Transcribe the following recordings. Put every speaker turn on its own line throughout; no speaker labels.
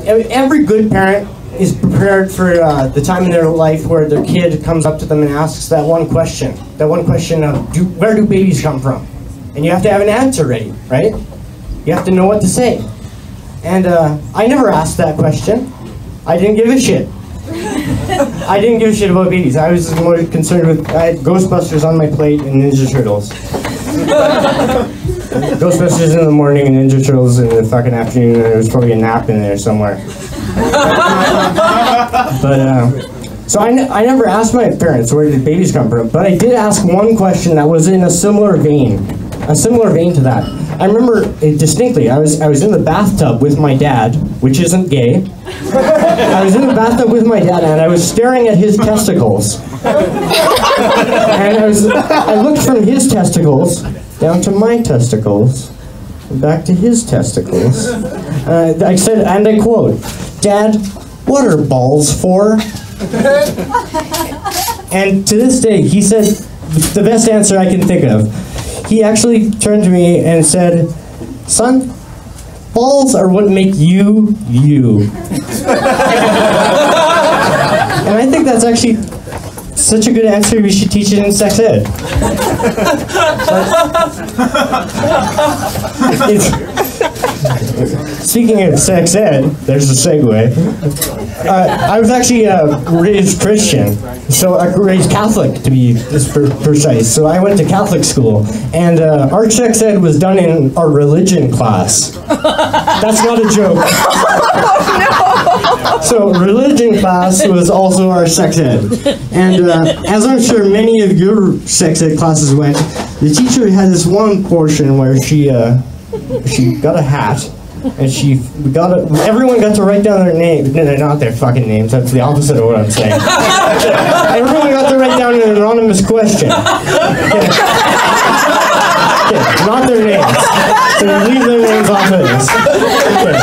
every good parent is prepared for the time in their life where their kid comes up to them and asks that one question of, where do babies come from? And you have to have an answer ready, right? You have to know what to say. And I never asked that question. I didn't give a shit. I didn't give a shit about babies. I was more concerned with, I had Ghostbusters on my plate and Ninja Turtles. Ghostbusters in the morning and Ninja Turtles in the fucking afternoon, and there was probably a nap in there somewhere. So I never asked my parents where did babies come from, but I did ask one question that was in a similar vein to that. I remember distinctly, I was in the bathtub with my dad, which isn't gay. I was in the bathtub with my dad and I was staring at his testicles. And I looked from his testicles down to my testicles, back to his testicles. I said, and I quote, "Dad, what are balls for?" And to this day, he said the best answer I can think of. He actually turned to me and said, "Son, balls are what make you, you." And I think that's actually such a good answer, we should teach it in sex ed. Speaking of sex ed, there's a segue. I was actually raised Christian, so raised Catholic to be precise. So I went to Catholic school, and our sex ed was done in our religion class. That's not a joke. So religion class was also our sex ed. And as I'm sure many of your sex ed classes went, the teacher had this one portion where she got a hat, and everyone got to write down their name. No, not their fucking names, that's the opposite of what I'm saying. Everyone got to write down an anonymous question. Okay. Okay, not their names. So you leave their names off of this. Okay.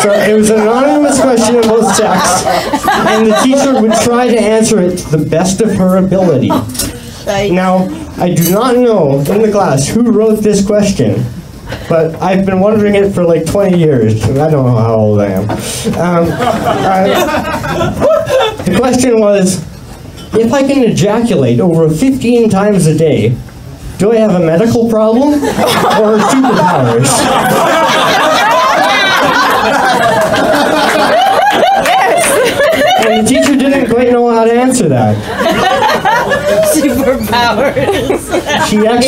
So it was an anonymous question about sex, and the teacher would try to answer it to the best of her ability. Now, I do not know in the class who wrote this question, but I've been wondering it for like 20 years. I don't know how old I am. The question was, if I can ejaculate over 15 times a day, do I have a medical problem or superpowers? And the teacher didn't quite know how to answer that.
Superpowers.
She actually